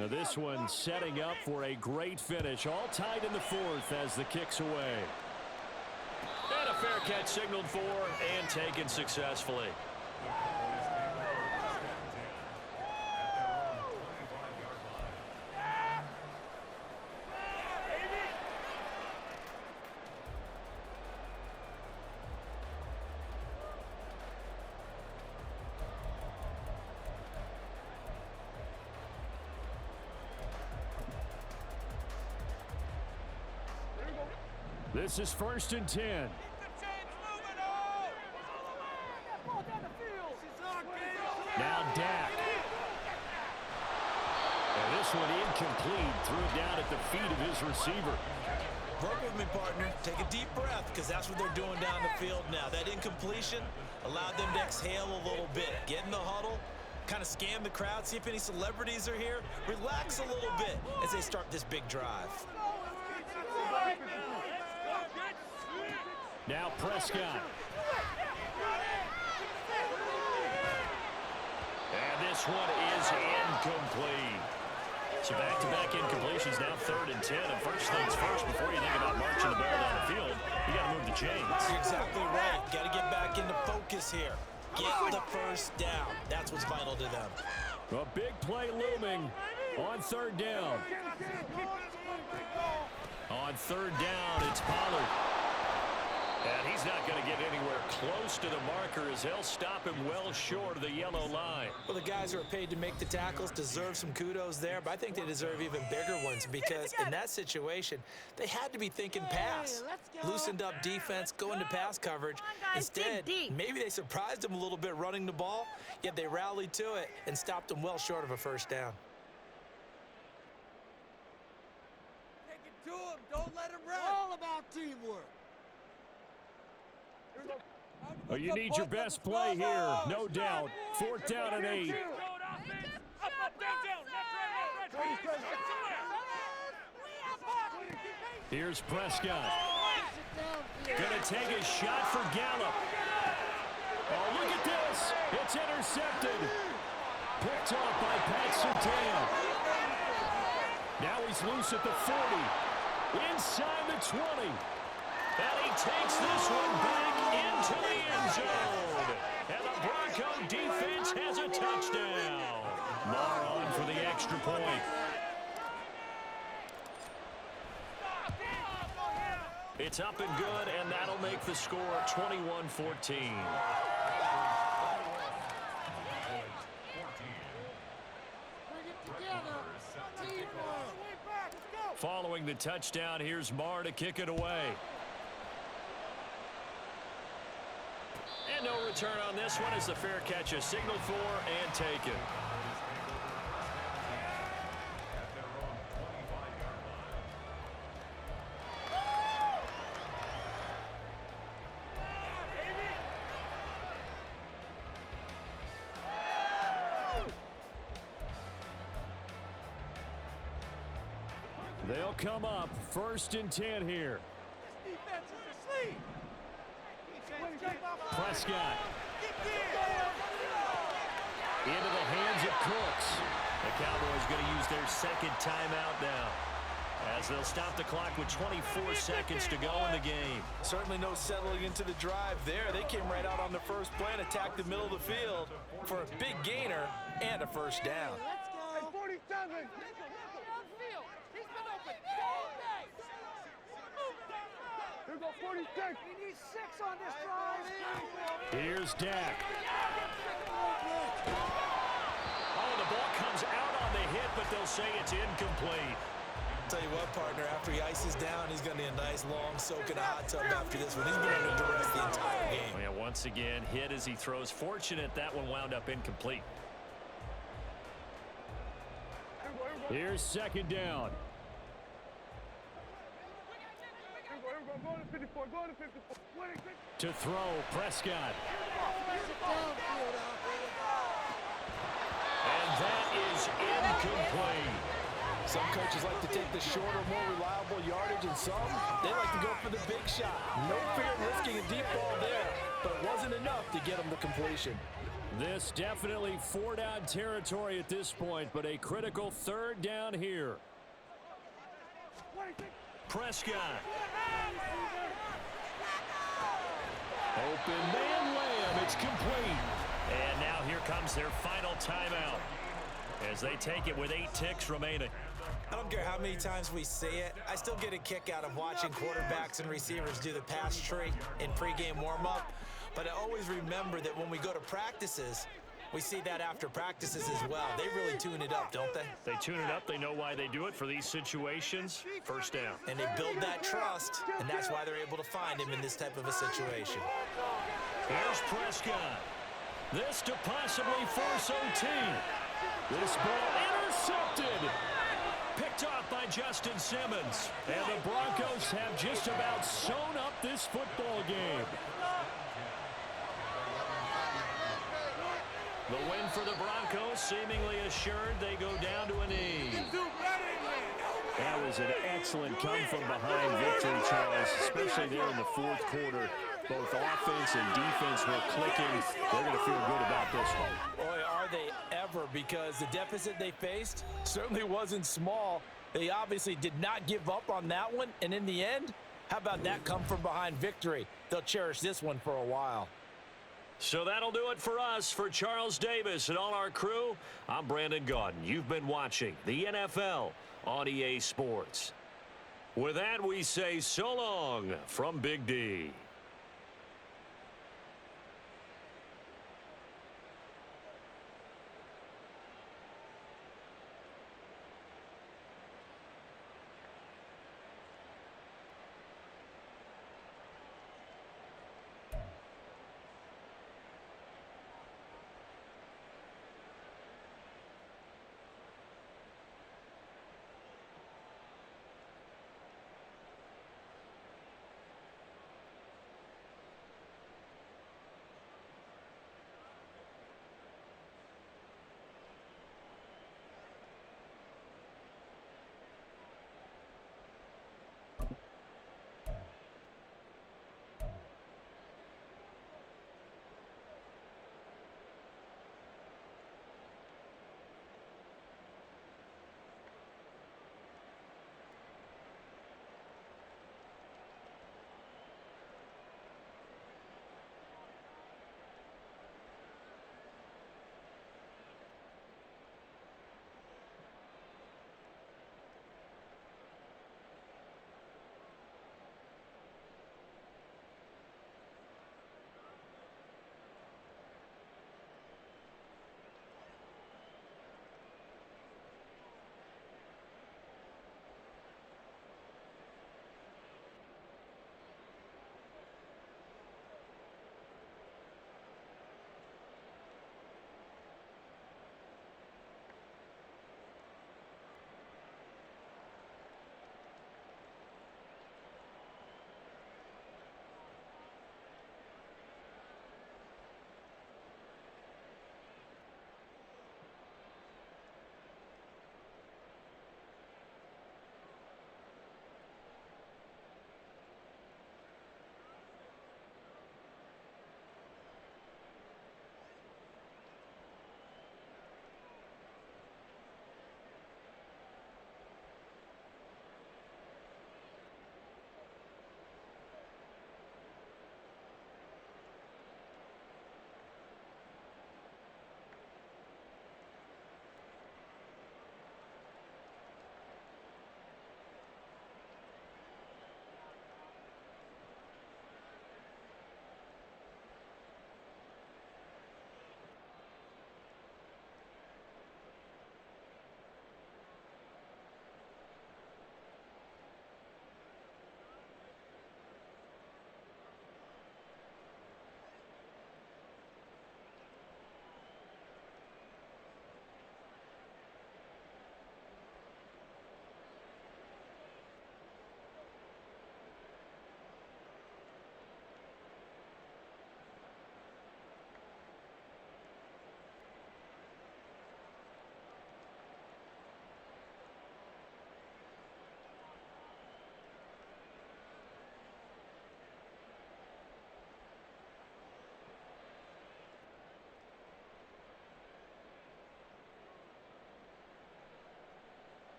Now this one setting up for a great finish. All tied in the fourth as the kick's away. And a fair catch signaled for and taken successfully. This is 1st and 10. Now Dak. And this one incomplete. Threw it down at the feet of his receiver. Work with me, partner. Take a deep breath, because that's what they're doing down the field now. That incompletion allowed them to exhale a little bit. Get in the huddle, kind of scan the crowd, see if any celebrities are here. Relax a little bit as they start this big drive. Now Prescott. And this one is incomplete. So back-to-back incompletions, now 3rd and 10. And first things first, before you think about marching the ball down the field, you got to move the chains. You're exactly right. Got to get back into focus here. Get the first down. That's what's vital to them. A big play looming on 3rd down. On 3rd down, it's Pollard. And he's not going to get anywhere close to the marker as they'll stop him well short of the yellow line. Well, the guys who are paid to make the tackles deserve some kudos there, but I think they deserve even bigger ones because in that situation, they had to be thinking pass. Loosened up defense, go into pass coverage. Instead, maybe they surprised them a little bit running the ball, yet they rallied to it and stopped them well short of a first down. Take it to him. Don't let him run. All about teamwork. Oh, you need your best play here, no doubt. 4th down and 8. Here's Prescott. Gonna take a shot for Gallup. Oh, look at this. It's intercepted. Picked off by Pat Surtain. Now he's loose at the 40. Inside the 20. And he takes this one back into the end zone. And the Bronco defense has a touchdown. Marr on for the extra point. It's up and good, and that'll make the score 21-14. Following the touchdown, here's Marr to kick it away. And no return on this one as the fair catch is signaled for and taken. They'll come up 1st and 10 here. This defense is asleep. Prescott. Into the hands of Cooks. The Cowboys going to use their second timeout now, as they'll stop the clock with 24 seconds to go in the game. Certainly no settling into the drive there. They came right out on the first play and attacked the middle of the field for a big gainer and a first down. Let's go. 47. Here go 46. He needs 6 on this drive. Here's Dak. Oh, the ball comes out on the hit, but they'll say it's incomplete. Tell you what, partner, after he ices down, he's going to need a nice long soak in a hot tub after this one. He's been under duress the entire game. Oh, yeah, once again, hit as he throws. Fortunate that one wound up incomplete. Here's 2nd down. To throw, Prescott. And that is incomplete. Some coaches like to take the shorter, more reliable yardage, and some, they like to go for the big shot. No fear of risking a deep ball there, but it wasn't enough to get them the completion. This definitely four-down territory at this point, but a critical third down here. Prescott. Open man Lamb. It's complete. And now here comes their final timeout as they take it with 8 ticks remaining. I don't care how many times we see it. I still get a kick out of watching quarterbacks and receivers do the pass tree in pregame warm-up. But I always remember that when we go to practices, we see that after practices as well. They really tune it up, don't they? They tune it up. They know why they do it for these situations. First down. And they build that trust, and that's why they're able to find him in this type of a situation. Here's Prescott. This to possibly force OT. This ball intercepted. Picked off by Justin Simmons. And the Broncos have just about sewn up this football game. The win for the Broncos seemingly assured. They go down to a knee. That was an excellent come-from-behind victory, Charles, especially there in the fourth quarter. Both offense and defense were clicking. They're going to feel good about this one. Boy, are they ever, because the deficit they faced certainly wasn't small. They obviously did not give up on that one, and in the end, how about that come-from-behind victory? They'll cherish this one for a while. So that'll do it for us. For Charles Davis and all our crew, I'm Brandon Gaudin. You've been watching the NFL on EA Sports. With that, we say so long from Big D.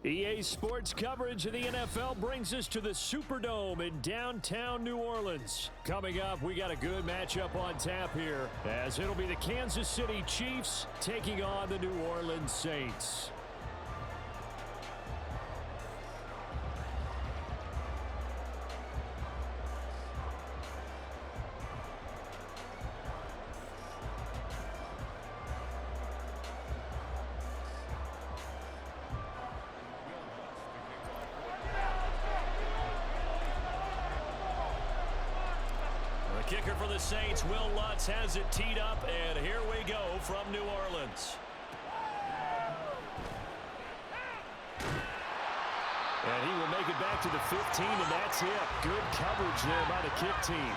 EA Sports coverage of the NFL brings us to the Superdome in downtown New Orleans. Coming up, we got a good matchup on tap here, as it'll be the Kansas City Chiefs taking on the New Orleans Saints. Kicker for the Saints, Will Lutz, has it teed up, and here we go from New Orleans. And he will make it back to the 15, and that's it. Good coverage there by the kick team.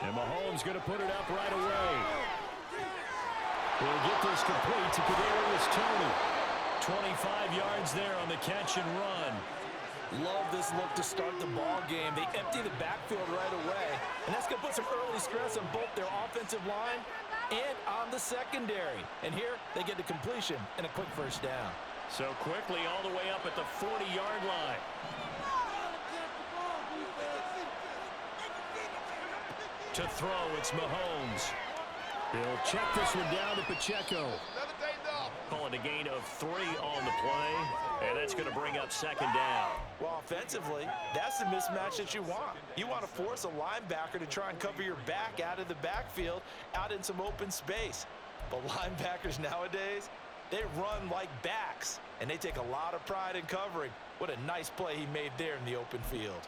And Mahomes going to put it up right away. He'll get this complete to Kadarius Toney. 25 yards there on the catch and run. Love this look to start the ball game. They empty the backfield right away, and that's going to put some early stress on both their offensive line and on the secondary. And here they get the completion and a quick first down. So quickly all the way up at the 40-yard line. To throw, it's Mahomes. He'll check this one down to Pacheco. Call it a gain of 3 on the play, and that's going to bring up second down. Well, offensively, that's the mismatch that you want. You want to force a linebacker to try and cover your back out of the backfield, out in some open space. But linebackers nowadays, they run like backs, and they take a lot of pride in covering. What a nice play he made there in the open field.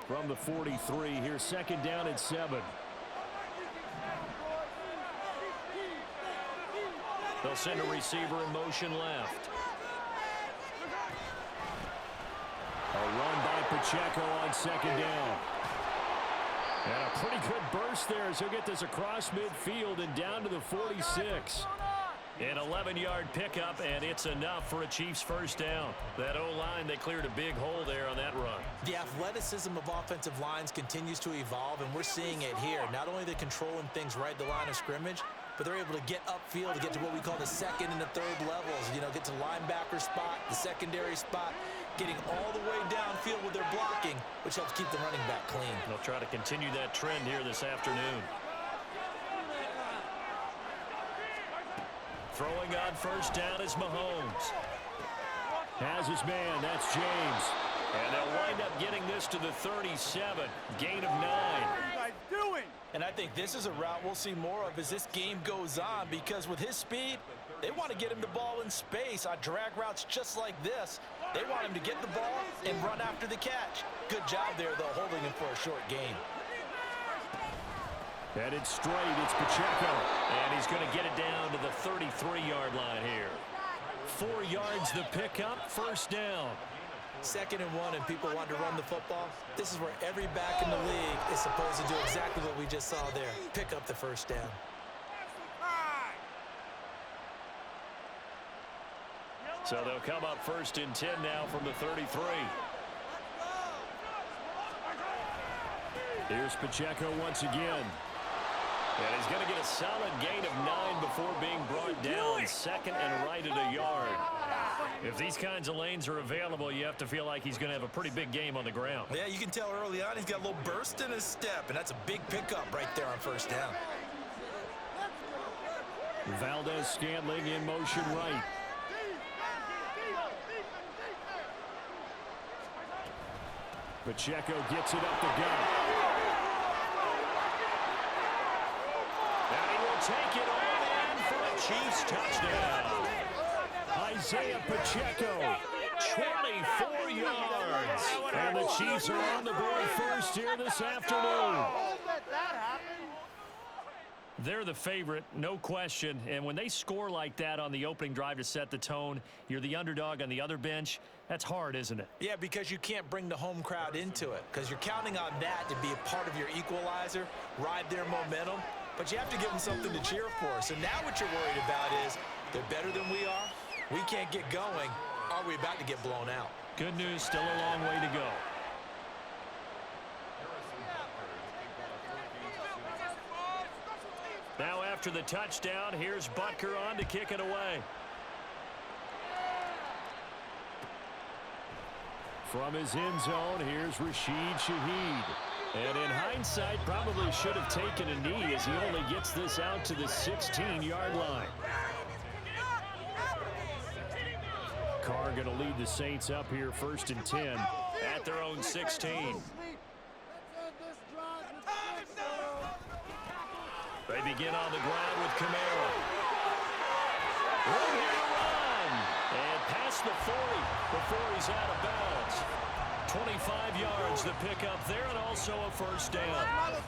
From the 43, here's second down and 7. They'll send a receiver in motion left. A run by Pacheco on second down. And a pretty good burst there as he'll get this across midfield and down to the 46. An 11-yard pickup, and it's enough for a Chiefs first down. That O-line, they cleared a big hole there on that run. The athleticism of offensive lines continues to evolve, and we're seeing it here. Not only are they controlling things right at the line of scrimmage, but they're able to get upfield to get to what we call the second and the third levels. You know, get to linebacker spot, the secondary spot, getting all the way downfield with their blocking, which helps keep the running back clean. They'll try to continue that trend here this afternoon. Throwing on first down is Mahomes. Has his man, that's James. And they'll wind up getting this to the 37. Gain of 9. What are you guys doing? And I think this is a route we'll see more of as this game goes on, because with his speed, They want to get him the ball in space on drag routes just like this. They want him to get the ball and run after the catch. Good job there, though, holding him for a short gain. Headed straight, it's Pacheco. And he's going to get it down to the 33-yard line here. 4 yards the pickup, first down. 2nd and 1, and people want to run the football. This is where every back in the league is supposed to do exactly what we just saw there. Pick up the first down. So they'll come up 1st and 10 now from the 33. Here's Pacheco once again. And he's going to get a solid gain of 9 before being brought down 2nd and right at a yard. If these kinds of lanes are available, you have to feel like he's going to have a pretty big game on the ground. Yeah, you can tell early on he's got a little burst in his step, and that's a big pickup right there on 1st down. Valdez-Scantling in motion right. Pacheco gets it up the gut. And he will take it all in for a Chiefs touchdown. Isaiah Pacheco, 24 yards. And the Chiefs are on the board first here this afternoon. They're the favorite, no question. And when they score like that on the opening drive to set the tone, you're the underdog on the other bench. That's hard, isn't it? Yeah, because you can't bring the home crowd into it, because you're counting on that to be a part of your equalizer, ride their momentum. But you have to give them something to cheer for. So now what you're worried about is they're better than we are. We can't get going. Are we about to get blown out? Good news, still a long way to go. Now after the touchdown, here's Butker on to kick it away. From his end zone, here's Rashid Shaheed. And in hindsight, probably should have taken a knee as he only gets this out to the 16-yard line. Carr going to lead the Saints up here 1st and 10 at their own 16. They begin on the ground with Kamara. Room here to run. And past the 40 before he's out of bounds. 25 yards the pickup there, and also a first down.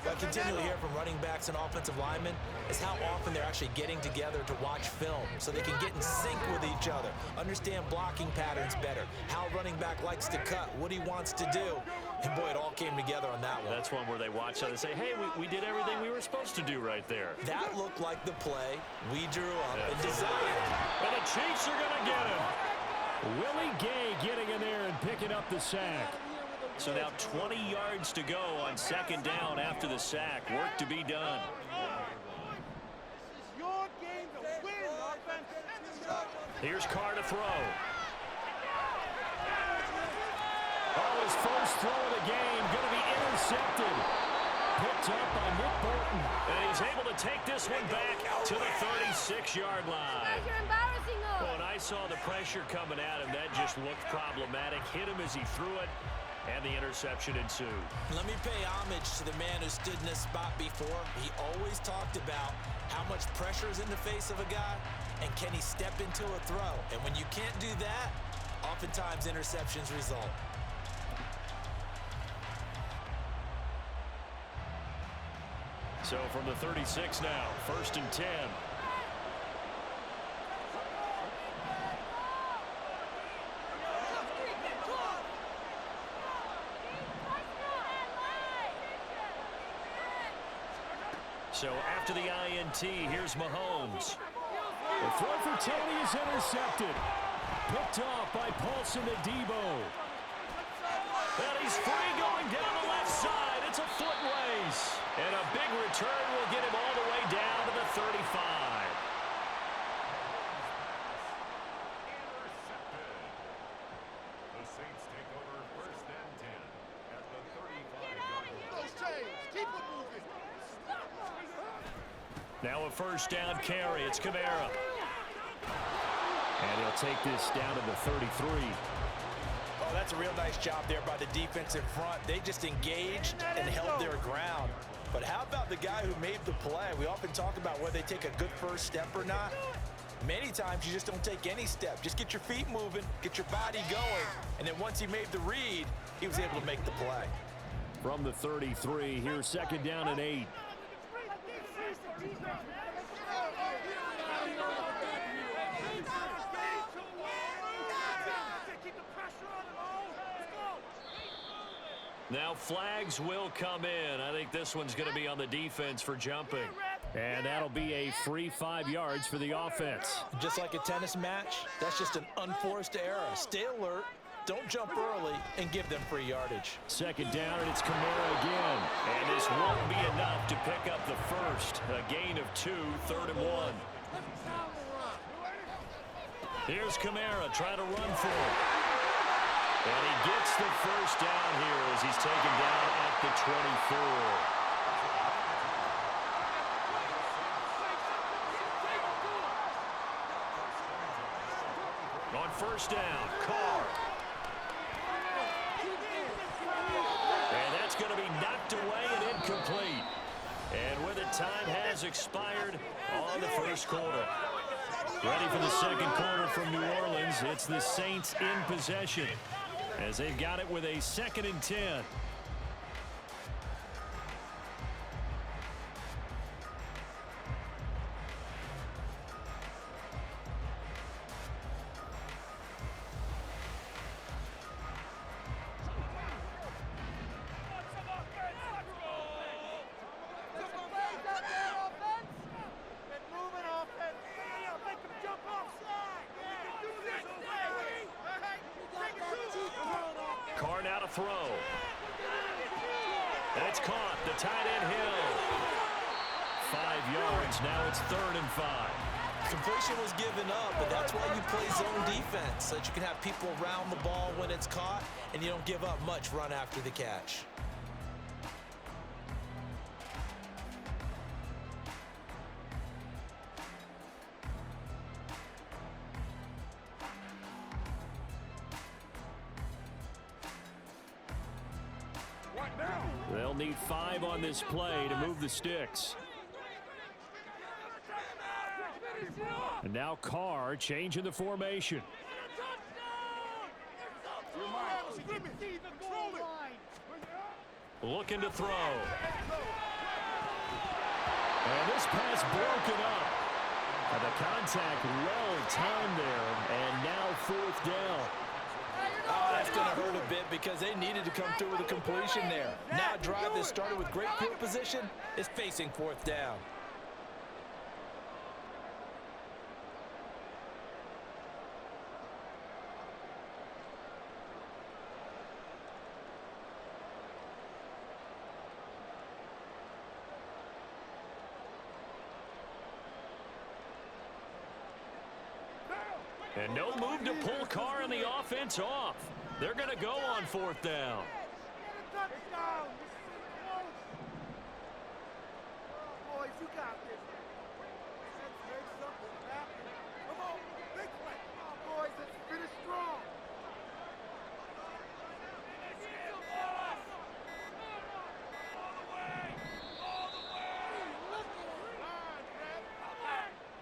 What I continually hear from running backs and offensive linemen is how often they're actually getting together to watch film so they can get in sync with each other, understand blocking patterns better, how a running back likes to cut, what he wants to do. And boy, it all came together on that one. That's one where they watch and they say, hey, we did everything we were supposed to do right there. That looked like the play we drew up and designed. And the Chiefs are going to get him. Willie Gay getting in there and picking up the sack. So now 20 yards to go on 2nd down after the sack. Work to be done. Here's Carr to throw. Oh, his first throw of the game going to be intercepted. Picked up by Nick Bolton. And he's able to take this one back to the 36-yard line. When I saw the pressure coming at him, that just looked problematic. Hit him as he threw it, and the interception ensued. Let me pay homage to the man who stood in this spot before. He always talked about how much pressure is in the face of a guy, and can he step into a throw. And when you can't do that, oftentimes interceptions result. So from the 36 now, 1st and 10. So after the INT, here's Mahomes. The throw for Tony is intercepted. Picked off by Paulson Adebo. And he's free going down the left side. It's a foot race. And a big return will get him all the way down to the 35. The Saints take over 1st and 10 at the 35-yard line. Keep it moving. Now a first down carry. It's Kamara. And he'll take this down to the 33. Oh, that's a real nice job there by the defensive front. They just engaged and held their ground. But how about the guy who made the play? We often talk about whether they take a good first step or not. Many times you just don't take any step. Just get your feet moving, get your body going, and then once he made the read, he was able to make the play. From the 33, here's second down and 8. Now flags will come in. I think this one's going to be on the defense for jumping. And that'll be a free 5 yards for the offense. Just like a tennis match, that's just an unforced error. Stay alert, don't jump early, and give them free yardage. Second down, and it's Kamara again. And this won't be enough to pick up the first. A gain of 2, 3rd and 1. Here's Kamara trying to run for it. And he gets the first down here as he's taken down at the 24. On first down, Carr. And that's going to be knocked away and incomplete. And with it, time has expired on the first quarter. Ready for the second quarter from New Orleans. It's the Saints in possession as they've got it with a 2nd and 10. Carr now to throw. And it's caught. The tight end Hill. 5 yards. Now it's 3rd and 5. Completion was given up, but that's why you play zone defense, so that you can have people around the ball when it's caught, and you don't give up much run after the catch. They'll need 5 on this play to move the sticks. And now Carr changing the formation. Looking to throw. And this pass broken up. And the contact well timed there. And now 4th down. Oh, that's going to hurt a bit because they needed to come through with a completion there. Now a drive that started with great field position is facing 4th down. And no move to pull Carr and the offense off. They're going to go on 4th down. Boys, you got this. Come on, big play. Come on, boys, let's finish strong.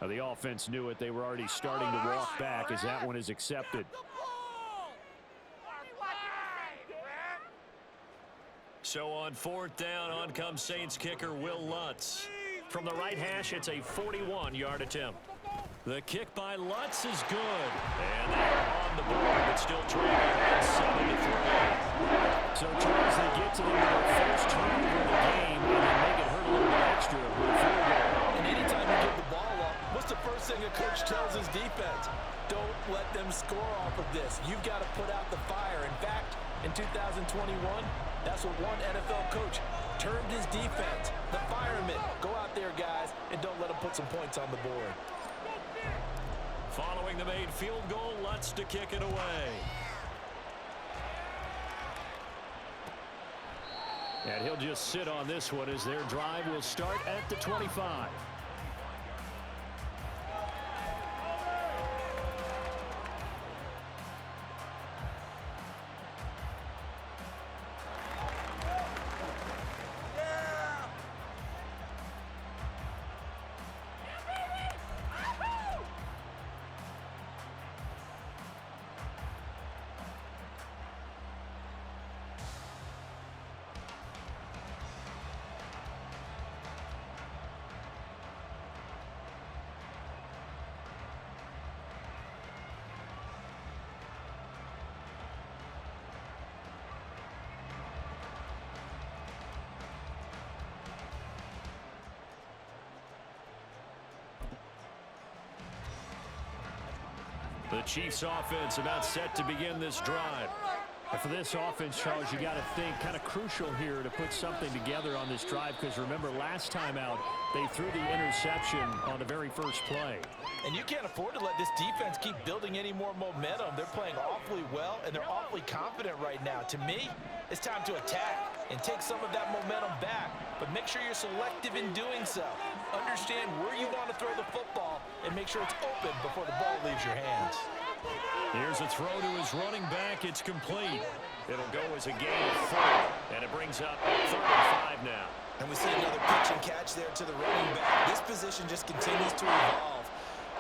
The offense knew it. They were already starting to walk back as that one is accepted. So on 4th down, on comes Saints kicker Will Lutz. From the right hash, it's a 41-yard attempt. The kick by Lutz is good. And they're on the board, but still trailing 7-3. So Charles, they get to their first turnover of the game, and they make it hurt a little bit extra with a field goal. And anytime you give the ball up, what's the first thing a coach tells his defense? Don't let them score off of this. You've got to put out the fire. In fact, in 2021, that's what one NFL coach termed his defense. The firemen. Go out there, guys, and don't let them put some points on the board. Following the made field goal, Lutz to kick it away. And he'll just sit on this one as their drive will start at the 25. The Chiefs offense about set to begin this drive. And for this offense, Charles, you got to think kind of crucial here to put something together on this drive, because remember last time out they threw the interception on the very first play. And you can't afford to let this defense keep building any more momentum. They're playing awfully well, and they're awfully confident right now. To me, it's time to attack and take some of that momentum back. But make sure you're selective in doing so. Understand where you want to throw the football and make sure it's open before the ball leaves your hands. Here's a throw to his running back. It's complete. It'll go as a gain of 4, and it brings up 3rd and 5 now. And we see another pitch and catch there to the running back. This position just continues to evolve.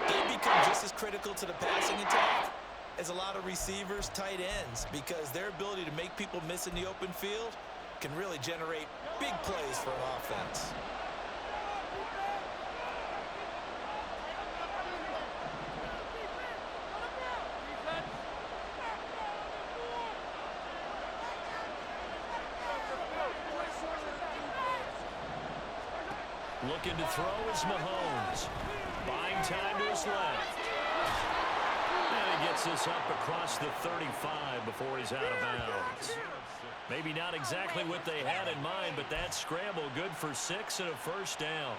They become just as critical to the passing attack as a lot of receivers, tight ends, because their ability to make people miss in the open field can really generate big plays for an offense. Looking to throw is Mahomes. Buying time to his left. And he gets this up across the 35 before he's out of bounds. Maybe not exactly what they had in mind, but that scramble good for 6 and a first down.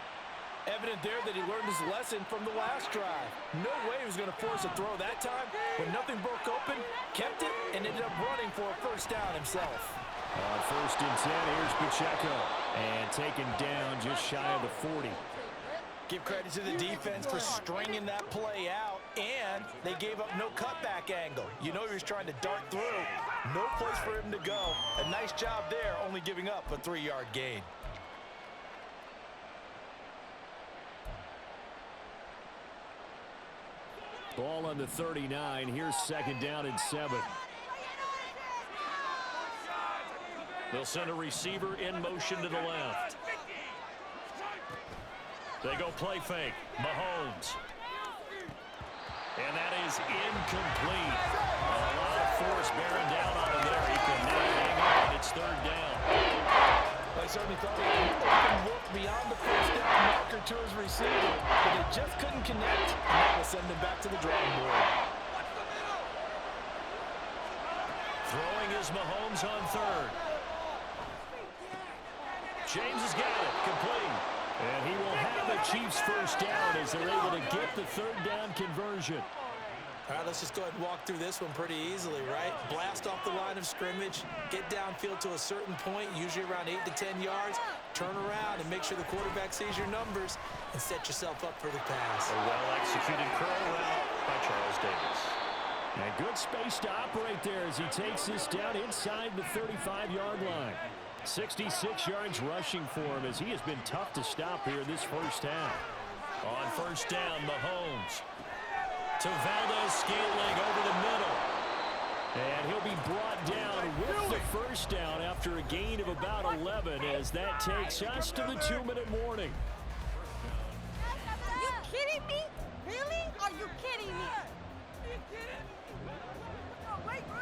Evident there that he learned his lesson from the last drive. No way he was going to force a throw that time. When nothing broke open, kept it, and ended up running for a first down himself. On 1st and 10, here's Pacheco. And taken down just shy of the 40. Give credit to the defense for stringing that play out, and they gave up no cutback angle. You know he was trying to dart through. No place for him to go. A nice job there, only giving up a 3-yard gain. Ball on the 39. Here's 2nd down and 7. They'll send a receiver in motion to the left. They go play fake. Mahomes. And that is incomplete. A lot of force bearing down on him there. He can now hang on. It's 3rd down. I certainly thought he had an open look beyond the first down marker to his receiver, but they just couldn't connect, and that will send them back to the drawing board. Throwing is Mahomes on 3rd. James has got it. Complete. And he will have the Chiefs first down as they're able to get the 3rd down conversion. All right, let's just go ahead and walk through this one pretty easily, right? Blast off the line of scrimmage, get downfield to a certain point, usually around 8 to 10 yards, turn around and make sure the quarterback sees your numbers and set yourself up for the pass. A well-executed curl route by Charles Davis. And good space to operate there as he takes this down inside the 35-yard line. 66 yards rushing for him as he has been tough to stop here this first half. On 1st down, Mahomes to Valdez-Scantling over the middle. And he'll be brought down with the first down after a gain of about 11 as that takes us to the 2-minute warning. Are you kidding me? Really? Are you kidding me? Are you kidding? No, wait, bro.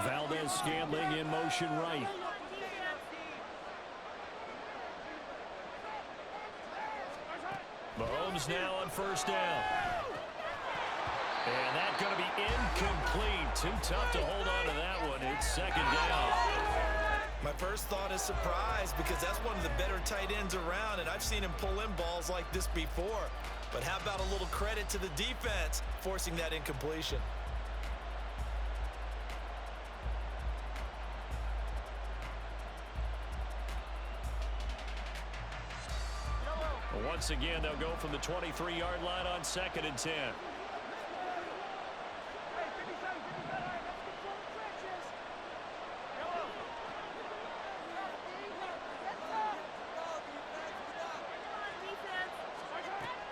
Valdez-Scantling in motion right. Mahomes now on 1st down. And that's going to be incomplete. Too tough to hold on to that one. It's 2nd down. My first thought is surprise because that's one of the better tight ends around, and I've seen him pull in balls like this before. But how about a little credit to the defense forcing that incompletion? Once again, they'll go from the 23-yard line on 2nd and 10.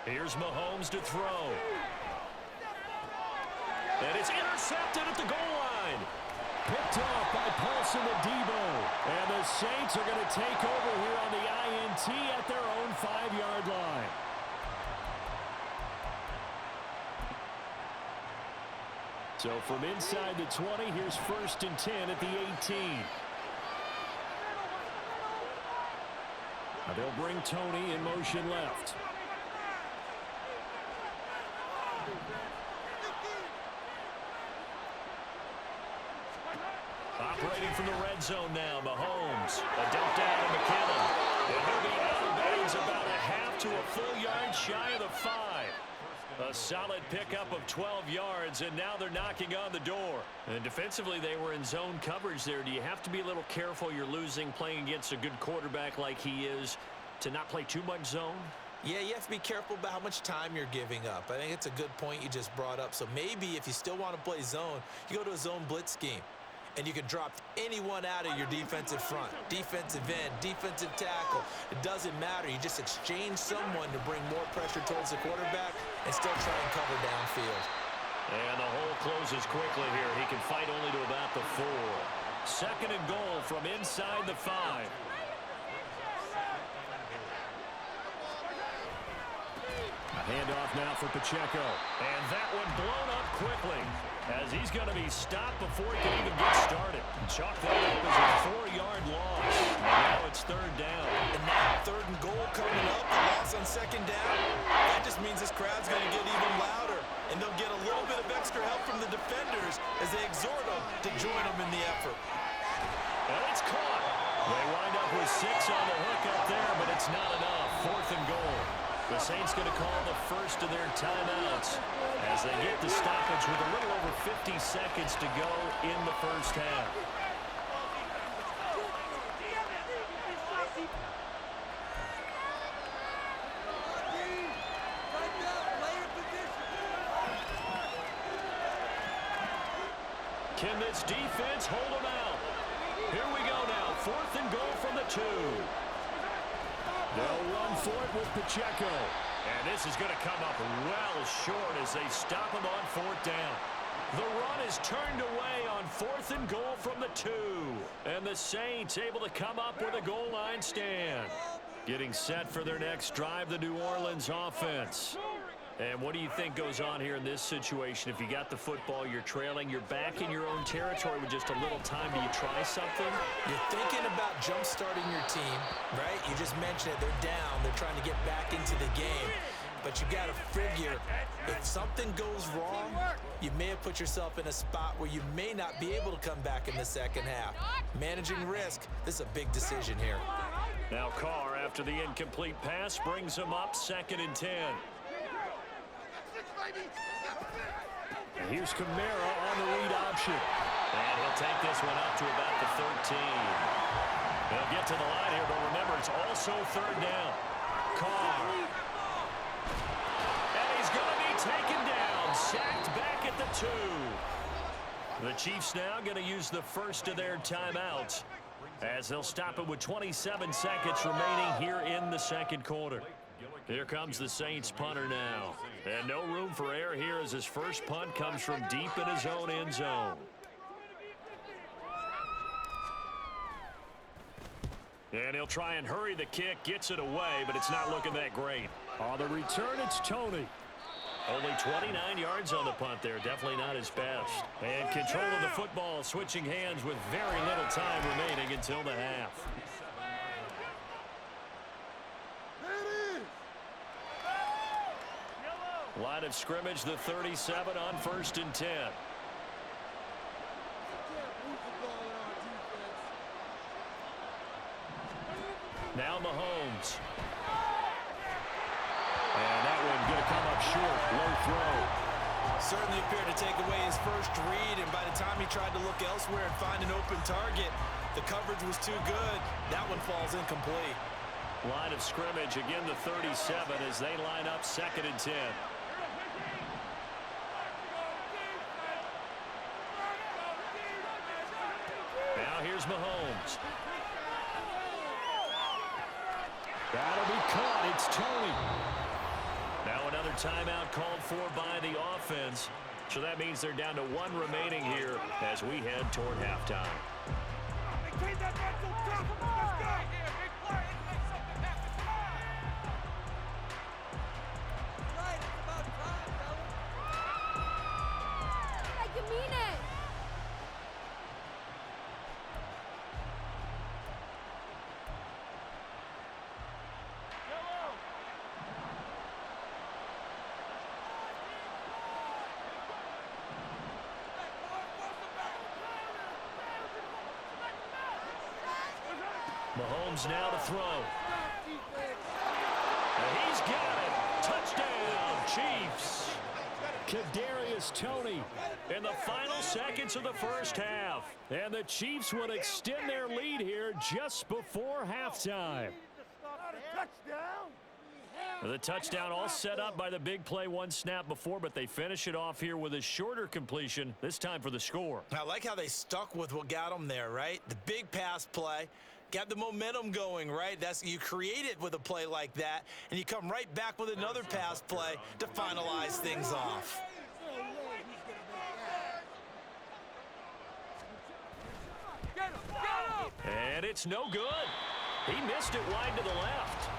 Here's Mahomes to throw. And it's intercepted at the goal line. Picked off by Paulson and Debo. And the Saints are going to take over here on the INT at their own 5-yard line. So from inside the 20, here's 1st and 10 at the 18. They'll bring Tony in motion left. Operating from the red zone now, Mahomes. A dump down to McKinnon. And he'll be out of bounds about a half to a full yard shy of the 5. A solid pickup of 12 yards, and now they're knocking on the door. And defensively, they were in zone coverage there. Do you have to be a little careful you're losing playing against a good quarterback like he is to not play too much zone? Yeah, you have to be careful about how much time you're giving up. I think it's a good point you just brought up. So maybe if you still want to play zone, you go to a zone blitz scheme. And you can drop anyone out of your defensive front, defensive end, defensive tackle. It doesn't matter. You just exchange someone to bring more pressure towards the quarterback and still try and cover downfield. And the hole closes quickly here. He can fight only to about the 4. Second and goal from inside the 5. A handoff now for Pacheco. And that one blown up quickly, as he's going to be stopped before he can even get started. Chalk that up as a 4-yard loss. And now it's third down. And now third and goal coming up. The loss on second down. That just means this crowd's going to get even louder. And they'll get a little bit of extra help from the defenders as they exhort them to join them in the effort. And it's caught. They wind up with 6 on the hook up there, but it's not enough. Fourth and goal. The Saints going to call the first of their timeouts as they get the stoppage with a little over 50 seconds to go in the first half. Can this defense hold them out? Here we go now. Fourth and goal from the 2. They'll run for it with Pacheco. And this is going to come up well short as they stop him on fourth down. The run is turned away on fourth and goal from the 2. And the Saints able to come up with a goal line stand. Getting set for their next drive, the New Orleans offense. And what do you think goes on here in this situation? If you got the football, you're trailing, you're back in your own territory with just a little time. Do you try something? You're thinking about jump-starting your team, right? You just mentioned it. They're down. They're trying to get back into the game. But you got to figure, if something goes wrong, you may have put yourself in a spot where you may not be able to come back in the second half. Managing risk, this is a big decision here. Now Carr, after the incomplete pass, brings him up 2nd and 10. And here's Kamara on the read option. And he'll take this one up to about the 13. They'll get to the line here, but remember, it's also third down. Carr. And he's going to be taken down, sacked back at the 2. The Chiefs now going to use the first of their timeouts as they'll stop it with 27 seconds remaining here in the second quarter. Here comes the Saints punter now. And no room for error here as his first punt comes from deep in his own end zone. And he'll try and hurry the kick, gets it away, but it's not looking that great. On the return, it's Tony. Only 29 yards on the punt there. Definitely not his best. And control of the football, switching hands with very little time remaining until the half. Line of scrimmage, the 37 on 1st and 10. Now Mahomes. And that one going to come up short. Low throw. Certainly appeared to take away his first read, and by the time he tried to look elsewhere and find an open target, the coverage was too good. That one falls incomplete. Line of scrimmage, again the 37 as they line up 2nd and 10. Now here's Mahomes. That'll be caught. It's Tony. Now another timeout called for by the offense. So that means they're down to 1 remaining here as we head toward halftime. Mahomes now to throw. And he's got it. Touchdown, Chiefs. Kadarius Toney. In the final seconds of the first half. And the Chiefs would extend their lead here just before halftime. The touchdown all set up by the big play one snap before, but they finish it off here with a shorter completion, this time for the score. I like how they stuck with what got them there, right? The big pass play. Got the momentum going, right? You create it with a play like that, and you come right back with another pass play to finalize things off. And it's no good. He missed it wide to the left.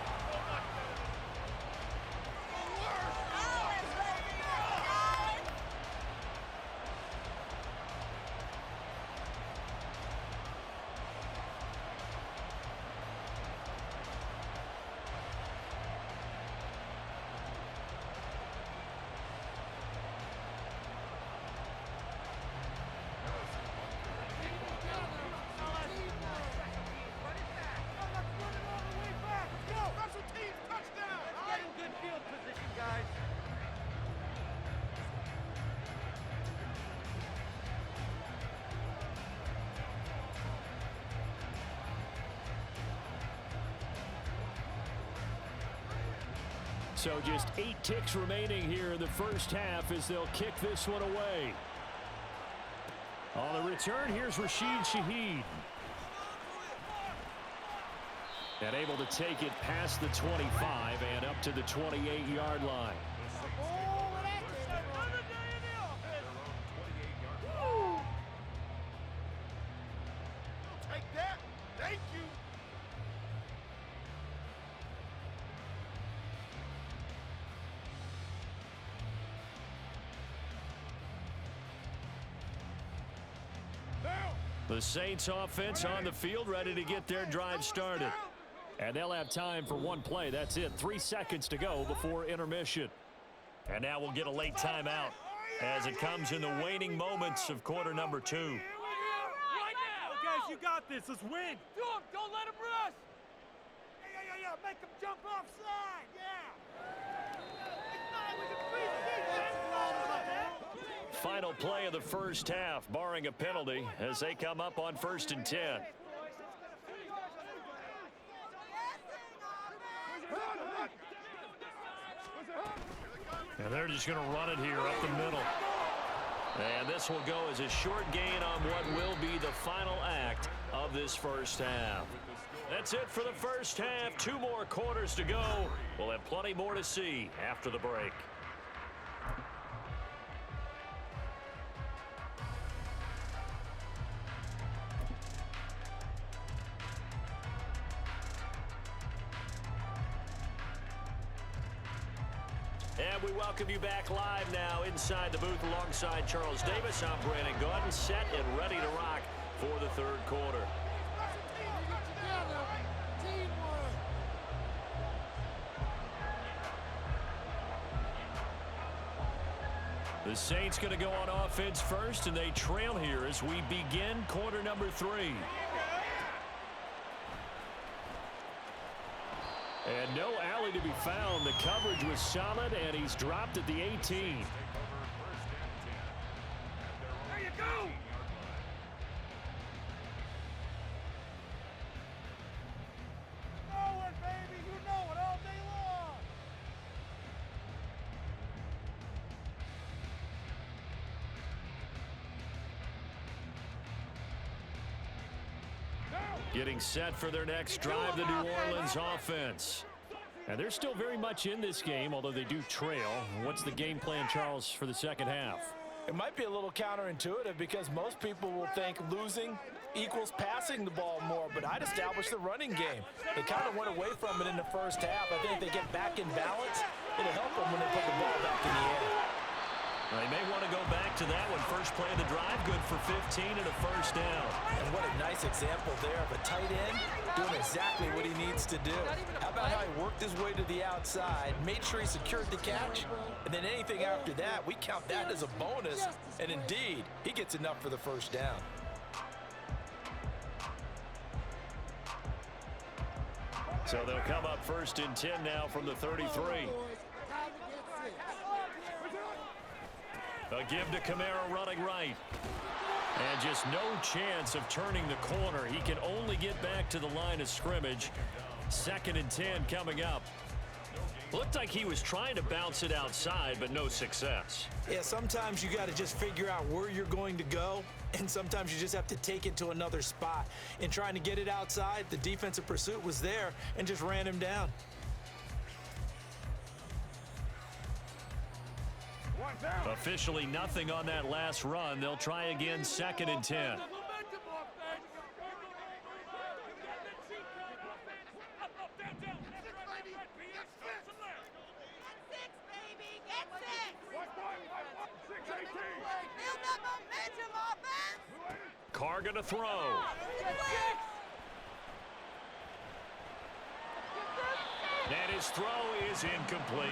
So just 8 ticks remaining here in the first half as they'll kick this one away. On the return, here's Rashid Shaheed. And able to take it past the 25 and up to the 28-yard line. Take that. Thank you. The Saints offense on the field, ready to get their drive started. And they'll have time for one play. That's it. 3 seconds to go before intermission. And now we'll get a late timeout as it comes in the waning moments of quarter number 2. Right now. Guys, you got this. Let's win. Do him. Don't let him rush. Yeah. Make him jump offside. Final play of the first half, barring a penalty, as they come up on 1st and 10. And they're just going to run it here up the middle. And this will go as a short gain on what will be the final act of this first half. That's it for the first half. 2 more quarters to go. We'll have plenty more to see after the break. And we welcome you back live now inside the booth alongside Charles Davis. I'm Brandon Gordon, set and ready to rock for the 3rd quarter. The Saints going to go on offense first, and they trail here as we begin quarter number 3. And no alley to be found. The coverage was solid, and he's dropped at the 18. There you go. Know it, baby. You know it all day long. Getting set for their next drive, the New Orleans offense. And they're still very much in this game, although they do trail. What's the game plan, Charles, for the second half? It might be a little counterintuitive because most people will think losing equals passing the ball more, but I'd establish the running game. They kind of went away from it in the first half. I think if they get back in balance, it'll help them when they put the ball back in the air. They may want to go back to that one. First play of the drive, good for 15 and a first down. And what a nice example there of a tight end doing exactly what he needs to do. How about how he worked his way to the outside, made sure he secured the catch, and then anything after that, we count that as a bonus. And indeed, he gets enough for the first down. So they'll come up 1st and 10 now from the 33. A give to Kamara running right. And just no chance of turning the corner. He can only get back to the line of scrimmage. 2nd and 10 coming up. Looked like he was trying to bounce it outside, but no success. Yeah, sometimes you got to just figure out where you're going to go, and sometimes you just have to take it to another spot. In trying to get it outside, the defensive pursuit was there and just ran him down. Officially nothing on that last run. They'll try again 2nd and 10. Carr gonna throw. And his throw is incomplete.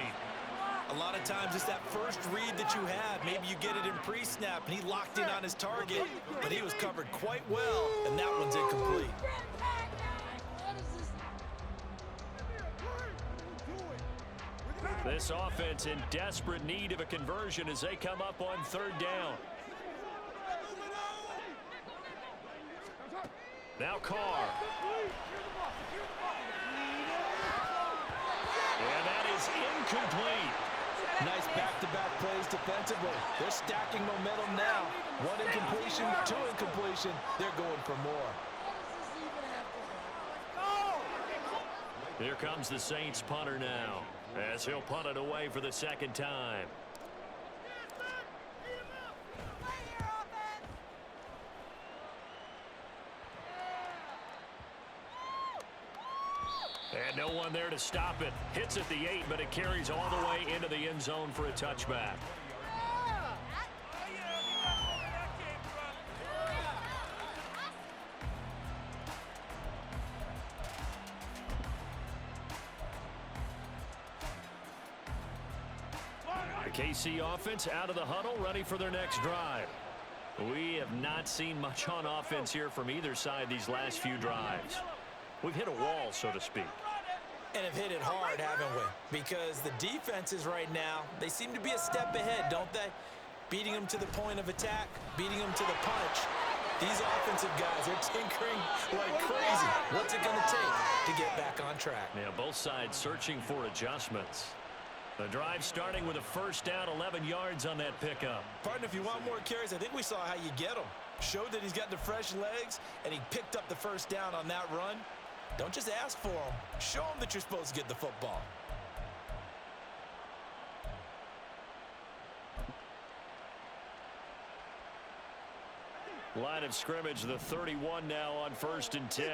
A lot of times it's that first read that you have. Maybe you get it in pre-snap, and he locked in on his target, but he was covered quite well, and that one's incomplete. This offense in desperate need of a conversion as they come up on 3rd down. Now Carr. And that is incomplete. Nice back-to-back plays defensively. They're stacking momentum now. 1 incompletion, 2 incompletion. They're going for more. Here comes the Saints punter now, as he'll punt it away for the 2nd time. And no one there to stop it. Hits at the 8, but it carries all the way into the end zone for a touchback. The KC offense out of the huddle, ready for their next drive. We have not seen much on offense here from either side these last few drives. We've hit a wall, so to speak. And have hit it hard, haven't we? Because the defenses right now, they seem to be a step ahead, don't they? Beating them to the point of attack, beating them to the punch. These offensive guys are tinkering like crazy. What's it going to take to get back on track? Yeah, both sides searching for adjustments. The drive starting with a 1st down, 11 yards on that pickup. Partner, if you want more carries, I think we saw how you get them. Showed that he's got the fresh legs, and he picked up the 1st down on that run. Don't just ask for them. Show them that you're supposed to get the football. Line of scrimmage, the 31 now on 1st and 10.